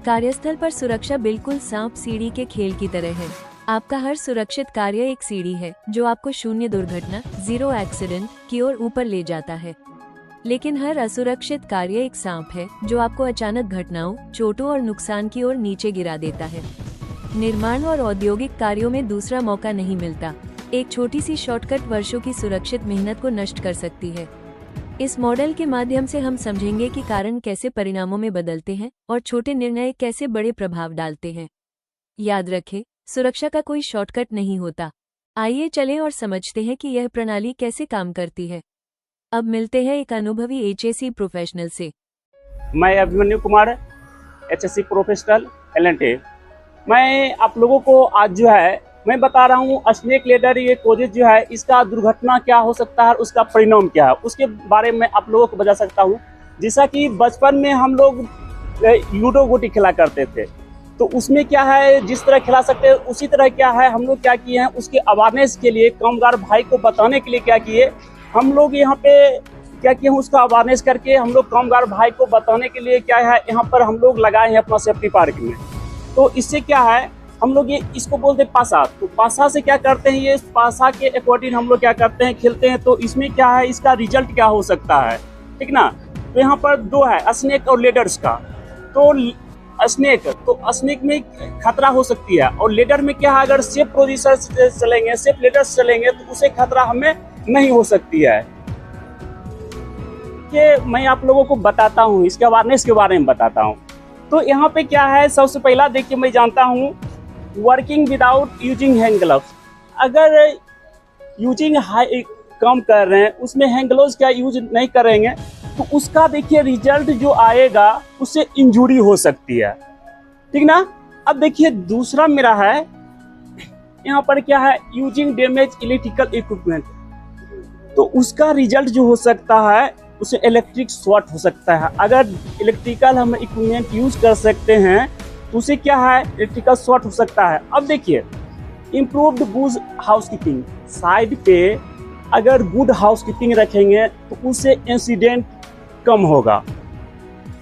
कार्यस्थल पर सुरक्षा बिल्कुल सांप सीढ़ी के खेल की तरह है। आपका हर सुरक्षित कार्य एक सीढ़ी है जो आपको शून्य दुर्घटना, जीरो एक्सीडेंट की ओर ऊपर ले जाता है। लेकिन हर असुरक्षित कार्य एक सांप है जो आपको अचानक घटनाओं, चोटों और नुकसान की ओर नीचे गिरा देता है। निर्माण और औद्योगिक कार्यों में दूसरा मौका नहीं मिलता। एक छोटी सी शॉर्टकट वर्षों की सुरक्षित मेहनत को नष्ट कर सकती है। इस मॉडल के माध्यम से हम समझेंगे कि कारण कैसे परिणामों में बदलते हैं और छोटे निर्णय कैसे बड़े प्रभाव डालते हैं। याद रखें, सुरक्षा का कोई शॉर्टकट नहीं होता। आइए चलें और समझते हैं कि यह प्रणाली कैसे काम करती है। अब मिलते हैं एक अनुभवी एचएससी प्रोफेशनल से। मैं Abhimanyu Kumar, HSC professional LNT. मैं आप लोगों को आज जो है मैं बता रहा हूँ स्नेक लेडर ये कोजेज जो है इसका दुर्घटना क्या हो सकता है, उसका परिणाम क्या है, उसके बारे में आप लोगों को बता सकता हूँ। जैसा कि बचपन में हम लोग लूडो गोटी खेला करते थे, तो उसमें क्या है जिस तरह खिला सकते हैं उसी तरह क्या है हम लोग क्या किए हैं, उसके अवेयरनेस के लिए कामगार भाई को बताने के लिए क्या किए हम लोग यहाँ पे क्या किए हैं, उसका अवेयरनेस करके हम लोग कामगार भाई को बताने के लिए क्या है यहाँ पर हम लोग लगाए हैं अपना सेफ्टी पार्क में। तो इससे क्या है हम लोग ये इसको बोलते हैं पासा। तो पासा से क्या करते हैं, ये पासा के अकॉर्डिंग हम लोग क्या करते हैं खेलते हैं। तो इसमें क्या है इसका रिजल्ट क्या हो सकता है, ठीक ना। तो यहाँ पर दो है, स्नेक और लेडर्स का। तो स्नेक में खतरा हो सकती है और लेडर में क्या है अगर सेफ पोजीशन से चलेंगे, सेफ लेडर्स चलेंगे तो उसे खतरा हमें नहीं हो सकती है। ये मैं आप लोगों को बताता हूँ, इसके अवेयरनेस के बारे में बताता हूँ। तो यहाँ पे क्या है सबसे पहला देखिए मैं जानता हूँ working without using hand gloves. अगर यूजिंग काम कर रहे हैं उसमें हैंड ग्लव्स क्या यूज नहीं करेंगे तो उसका देखिए रिजल्ट जो आएगा उससे इंजरी हो सकती है, ठीक ना। अब देखिए दूसरा मेरा है यहाँ पर क्या है यूजिंग डैमेज इलेक्ट्रिकल इक्विपमेंट। तो उसका रिजल्ट जो हो सकता है उसे इलेक्ट्रिक शॉर्ट हो सकता है। अगर इलेक्ट्रिकल हम इक्विपमेंट यूज कर सकते हैं तो उसे क्या है इलेक्ट्रिकल शॉर्ट हो सकता है। अब देखिए इम्प्रूव्ड गुड हाउसकीपिंग, साइड पे अगर गुड हाउसकीपिंग रखेंगे तो उससे इंसिडेंट कम होगा।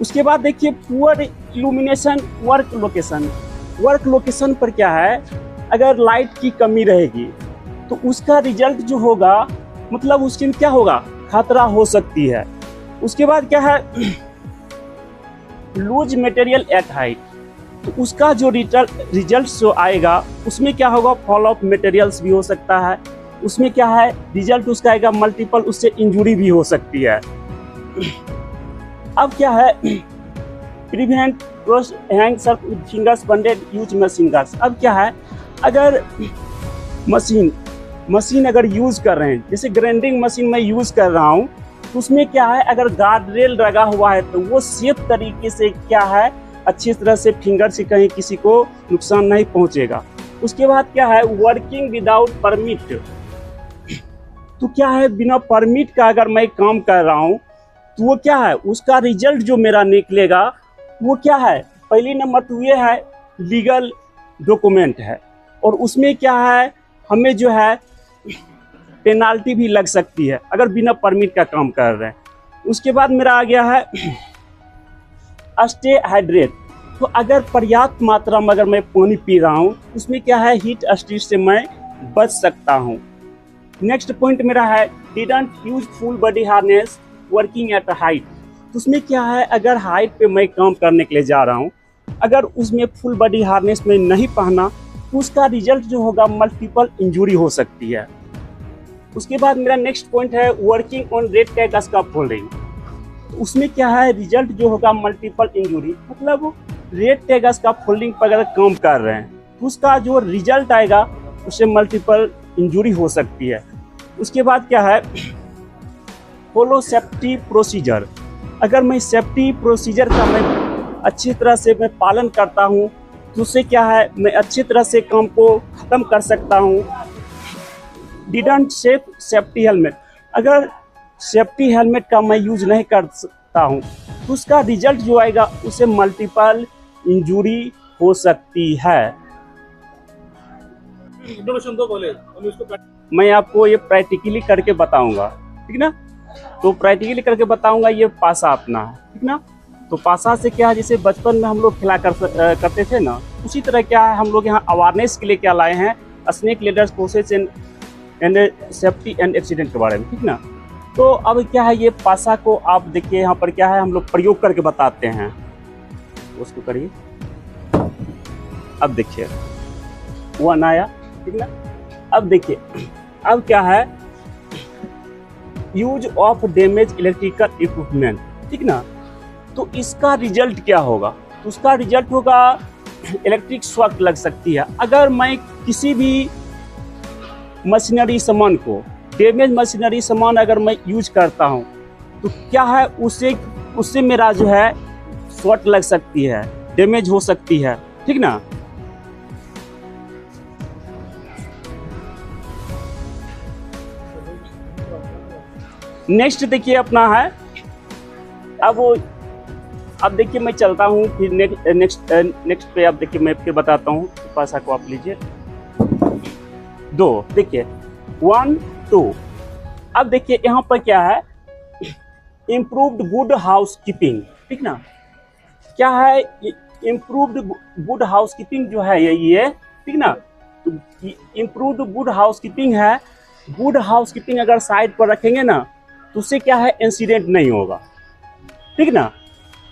उसके बाद देखिए पुअर इल्यूमिनेशन वर्क लोकेशन पर क्या है अगर लाइट की कमी रहेगी तो उसका रिजल्ट जो होगा मतलब उसके क्या होगा खतरा हो सकती है। उसके बाद क्या है लूज मटेरियल एट हाइट। तो उसका जो रिजल्ट जो आएगा उसमें क्या होगा फॉल ऑफ मटेरियल्स भी हो सकता है। उसमें क्या है रिजल्ट उसका आएगा मल्टीपल, उससे इंजरी भी हो सकती है। अब क्या है prevent cross hang surf with fingers banded use machine guards. अब क्या है अगर मशीन अगर यूज कर रहे हैं, जैसे ग्राइंडिंग मशीन में यूज कर रहा हूँ तो उसमें क्या है अगर गार्ड रेल लगा हुआ है तो वो सेफ तरीके से क्या है अच्छी तरह से फिंगर से कहीं किसी को नुकसान नहीं पहुंचेगा। उसके बाद क्या है वर्किंग विदाउट परमिट। तो क्या है बिना परमिट का अगर मैं काम कर रहा हूँ तो वो क्या है उसका रिजल्ट जो मेरा निकलेगा वो क्या है पहली नंबर तो ये है लीगल डॉक्यूमेंट है और उसमें क्या है हमें जो है पेनाल्टी भी लग सकती है अगर बिना परमिट का काम कर रहे हैं। उसके बाद मेरा आ गया है स्टे हाइड्रेट। तो अगर पर्याप्त मात्रा में अगर मैं पानी पी रहा हूँ उसमें क्या है हीट स्ट्रेस से मैं बच सकता हूँ। नेक्स्ट पॉइंट मेरा है didn't use full body harness working at height. तो उसमें क्या है अगर हाइट पे मैं काम करने के लिए जा रहा हूँ अगर उसमें फुल बॉडी हार्नेस में नहीं पहना तो उसका रिजल्ट जो होगा मल्टीपल इंजरी हो सकती है। उसके बाद मेरा नेक्स्ट पॉइंट है working on red tag scaffolding. उसमें क्या है रिजल्ट जो होगा मल्टीपल इंजरी, मतलब रेड टैग स्कैफोल्डिंग पर अगर काम कर रहे हैं तो उसका जो रिजल्ट आएगा उससे मल्टीपल इंजरी हो सकती है। उसके बाद क्या है फॉलो सेफ्टी प्रोसीजर। अगर मैं सेफ्टी प्रोसीजर का मैं अच्छी तरह से मैं पालन करता हूँ तो उससे क्या है मैं अच्छी तरह से काम को ख़त्म कर सकता हूँ। Didn't safety helmet. अगर सेफ्टी हेलमेट का मैं यूज नहीं कर सकता हूँ तो उसका रिजल्ट जो आएगा उसे मल्टीपल इंजरी हो सकती है। मैं आपको ये प्रैक्टिकली करके बताऊंगा, ठीक ना। तो प्रैक्टिकली करके बताऊंगा ये पासा अपना है, ठीक ना। तो पासा से क्या है, जैसे बचपन में हम लोग खेला करते थे ना, उसी तरह क्या है हम लोग यहाँ अवेयरनेस के लिए क्या लाए हैं, snake ladders process and safety and accident के बारे में, ठीक ना। तो अब क्या है, ये पासा को आप देखिए यहाँ पर क्या है हम लोग प्रयोग करके बताते हैं। उसको करिए, अब देखिए वन आया, ठीक ना। अब देखिए अब क्या है, use of damage electrical equipment, ठीक ना। तो इसका रिजल्ट क्या होगा, तो उसका रिजल्ट होगा इलेक्ट्रिक शॉक लग सकती है। अगर मैं किसी भी मशीनरी सामान को, डैमेज मशीनरी सामान अगर मैं यूज करता हूं, तो क्या है उससे मेरा जो है शॉक लग सकती है, डैमेज हो सकती है, ठीक ना। नेक्स्ट देखिए अपना है, अब देखिए मैं चलता हूँ फिर नेक्स्ट पे। अब देखिए मैं फिर बताता हूँ, पासा को आप लीजिए 2, देखिए 1 2। अब देखिए यहाँ पर क्या है, इम्प्रूव्ड गुड हाउस कीपिंग, ठीक ना। क्या है, इम्प्रूव्ड गुड हाउस कीपिंग जो है ये, ठीक ना। तो इम्प्रूव्ड गुड हाउस कीपिंग है। गुड हाउस कीपिंग अगर साइड पर रखेंगे ना, तो उससे क्या है इंसिडेंट नहीं होगा, ठीक ना।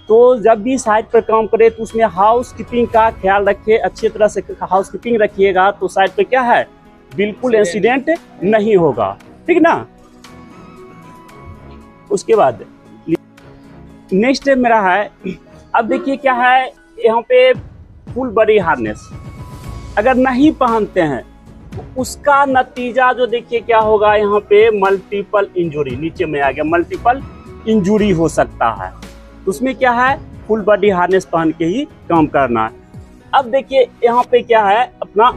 तो जब भी साइट पर काम करे तो उसमें हाउस कीपिंग का ख्याल रखिए, अच्छी तरह से हाउस कीपिंग रखिएगा, तो साइट पे क्या है बिल्कुल इंसिडेंट नहीं होगा, ठीक ना। उसके बाद नेक्स्ट मेरा है, अब देखिए क्या है यहाँ पे फुल बॉडी हार्नेस अगर नहीं पहनते हैं तो उसका नतीजा जो देखिए क्या होगा, यहाँ पे मल्टीपल इंजुरी, नीचे में आ गया मल्टीपल इंजुरी हो सकता है। तो उसमें क्या है फुल बॉडी हार्नेस पहन के ही काम करना है। अब देखिए यहाँ पे क्या है अपना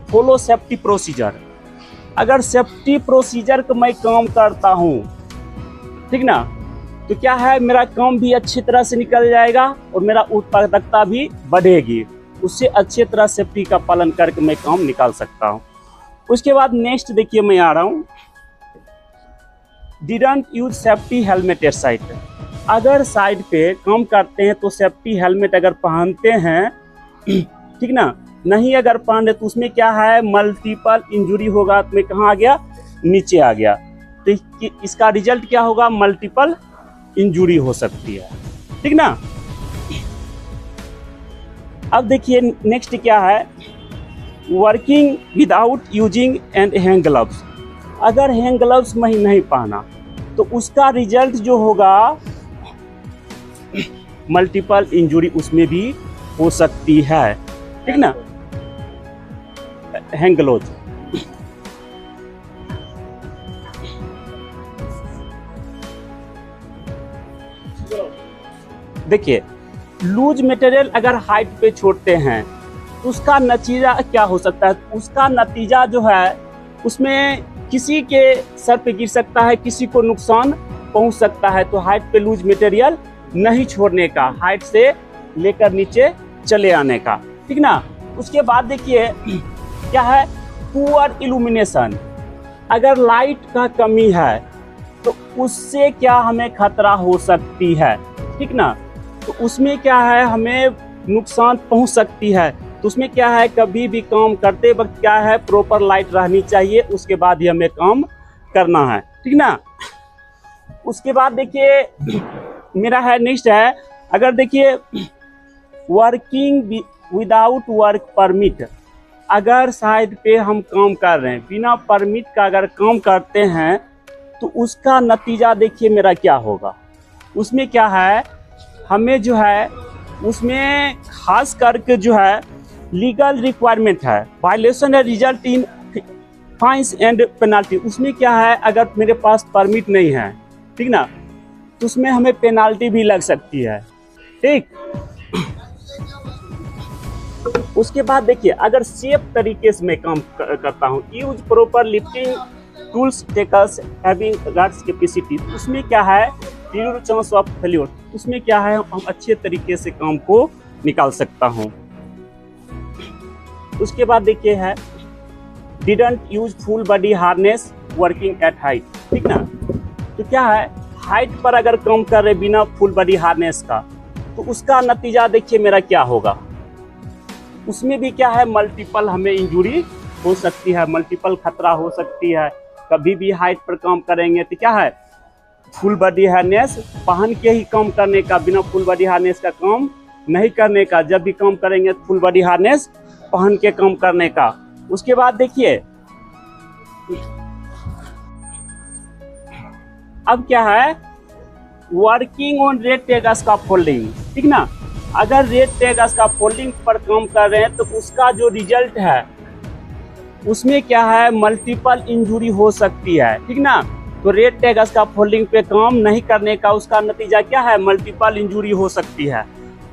फॉलो सेफ्टी प्रोसीजर। अगर सेफ्टी प्रोसीजर को मैं काम करता हूँ, ठीक ना, तो क्या है मेरा काम भी अच्छी तरह से निकल जाएगा और मेरा उत्पादकता भी बढ़ेगी। उससे अच्छी तरह सेफ्टी का पालन करके मैं काम निकाल सकता हूँ। उसके बाद नेक्स्ट देखिए मैं आ रहा हूँ, didn't use safety helmet at site. अगर साइड पे काम करते हैं तो सेफ्टी हेलमेट अगर पहनते हैं, ठीक ना, नहीं अगर पहने तो उसमें क्या है मल्टीपल इंजुरी होगा। तो मैं कहाँ आ गया, नीचे आ गया। तो इसका रिजल्ट क्या होगा, मल्टीपल इंजुरी हो सकती है, ठीक ना। अब देखिए नेक्स्ट क्या है, working without using and hand gloves. अगर हैंड ग्लव्स में ही नहीं पहना तो उसका रिजल्ट जो होगा मल्टीपल इंजुरी उसमें भी हो सकती है, ठीक ना। हैंड ग्लव्स देखिए, लूज मटेरियल अगर हाइट पे छोड़ते हैं तो उसका नतीजा क्या हो सकता है, उसका नतीजा जो है उसमें किसी के सर पे गिर सकता है, किसी को नुकसान पहुंच सकता है। तो हाइट पे लूज मटेरियल नहीं छोड़ने का, हाइट से लेकर नीचे चले आने का, ठीक ना। उसके बाद देखिए क्या है, पुअर इल्यूमिनेशन। अगर लाइट का कमी है तो उससे क्या हमें खतरा हो सकती है, ठीक ना। तो उसमें क्या है हमें नुकसान पहुंच सकती है। तो उसमें क्या है कभी भी काम करते वक्त क्या है प्रॉपर लाइट रहनी चाहिए, उसके बाद ही हमें काम करना है, ठीक ना। उसके बाद देखिए मेरा है नेक्स्ट है, अगर देखिए वर्किंग विदाउट वर्क परमिट। अगर साइड पे हम काम कर रहे हैं बिना परमिट का अगर काम करते हैं तो उसका नतीजा देखिए मेरा क्या होगा। उसमें क्या है हमें जो है उसमें खास करके जो है लीगल रिक्वायरमेंट है, वायलेशन है, result in fines and penalty. उसमें क्या है अगर मेरे पास परमिट नहीं है, ठीक ना, तो उसमें हमें पेनाल्टी भी लग सकती है, ठीक। उसके बाद देखिए अगर सेफ तरीके से मैं काम करता हूँ, use proper lifting tools takers having guards capacity. उसमें क्या है जीरो चांस ऑफ फेल्योर। उसमें क्या है हम अच्छे तरीके से काम को निकाल सकता हूँ। उसके बाद देखिए है didn't use full body harness working at height, ठीक ना। तो क्या है हाइट पर अगर काम कर रहे बिना फुल बॉडी हार्नेस का, तो उसका नतीजा देखिए मेरा क्या होगा। उसमें भी क्या है, मल्टीपल हमें इंजुरी हो सकती है, मल्टीपल खतरा हो सकती है। कभी भी हाइट पर काम करेंगे तो क्या है, फुल बॉडी हार्नेस पहन के ही काम करने का, बिना फुल बॉडी हार्नेस का काम नहीं करने का। जब भी काम करेंगे फुल बॉडी हार्नेस पहन के काम करने का। उसके बाद देखिए अब क्या है, working on red tag scaffolding, ठीक ना। अगर रेड टैग स्कैफोल्डिंग पर काम कर रहे हैं तो उसका जो रिजल्ट है उसमें क्या है, मल्टीपल इंजुरी हो सकती है, ठीक ना। तो रेड टैग स्कैफोल्डिंग पे काम नहीं करने का उसका नतीजा क्या है, मल्टीपल इंजुरी हो सकती है।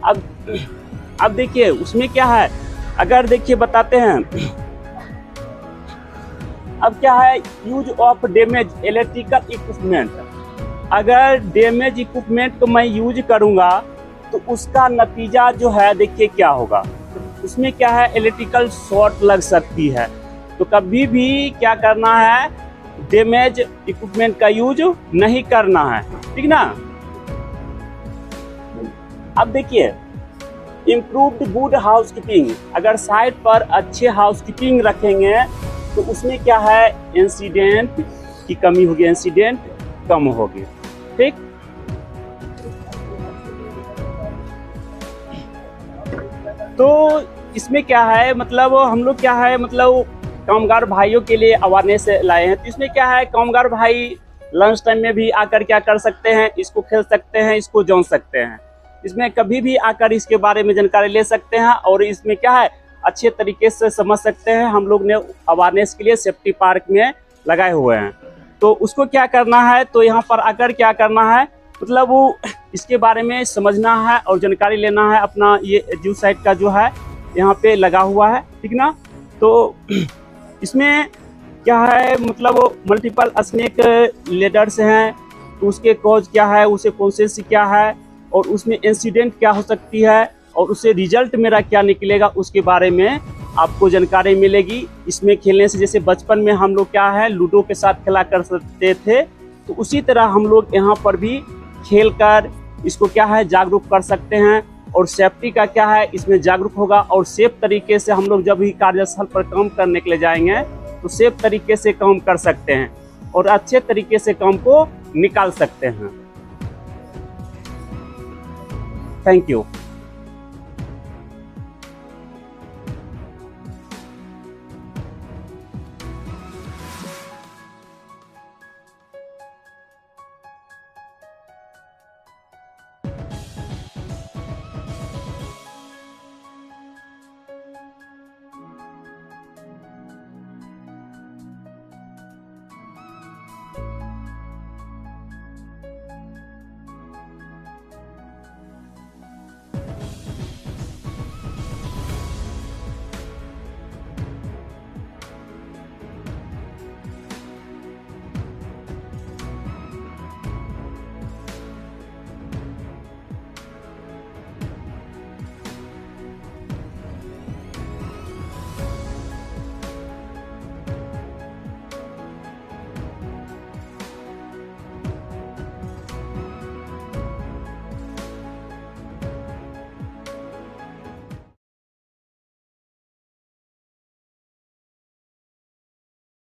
अब देखिए उसमें क्या है, अगर देखिए बताते हैं, अब क्या है, use of damage electrical equipment. अगर डैमेज इक्विपमेंट को मैं यूज करूंगा तो उसका नतीजा जो है देखिए क्या होगा। उसमें क्या है, इलेक्ट्रिकल शॉर्ट लग सकती है। तो कभी भी क्या करना है, डैमेज इक्विपमेंट का यूज नहीं करना है, ठीक ना। अब देखिए इम्प्रूव्ड गुड हाउसकीपिंग, अगर साइट पर अच्छे हाउसकीपिंग रखेंगे तो उसमें क्या है, इंसिडेंट की कमी होगी, इंसिडेंट कम होगी, ठीक। तो इसमें क्या है, मतलब हम लोग क्या है, मतलब कामगार भाइयों के लिए अवेयरनेस लाए हैं। तो इसमें क्या है, कामगार भाई लंच टाइम में भी आकर क्या कर सकते हैं, इसको खेल सकते हैं, इसको जान सकते हैं। इसमें कभी भी आकर इसके बारे में जानकारी ले सकते हैं और इसमें क्या है, अच्छे तरीके से समझ सकते हैं। हम लोग ने अवेयरनेस के लिए सेफ्टी पार्क में लगाए हुए हैं। तो उसको क्या करना है, तो यहाँ पर आकर क्या करना है, मतलब वो इसके बारे में समझना है और जानकारी लेना है। अपना ये जू साइट का जो है यहाँ पे लगा हुआ है, ठीक ना। तो इसमें क्या है, मतलब मल्टीपल स्नेक लेडर्स हैं, तो उसके कॉज क्या है, उसे कॉन्सेंस क्या है और उसमें इंसिडेंट क्या हो सकती है और उससे रिजल्ट मेरा क्या निकलेगा, उसके बारे में आपको जानकारी मिलेगी। इसमें खेलने से, जैसे बचपन में हम लोग क्या है लूडो के साथ खेला कर सकते थे, तो उसी तरह हम लोग यहाँ पर भी खेल कर इसको क्या है जागरूक कर सकते हैं। और सेफ्टी का क्या है, इसमें जागरूक होगा और सेफ तरीके से हम लोग जब भी कार्यस्थल पर काम करने के लिए जाएंगे तो सेफ तरीके से काम कर सकते हैं और अच्छे तरीके से काम को निकाल सकते हैं। Thank you.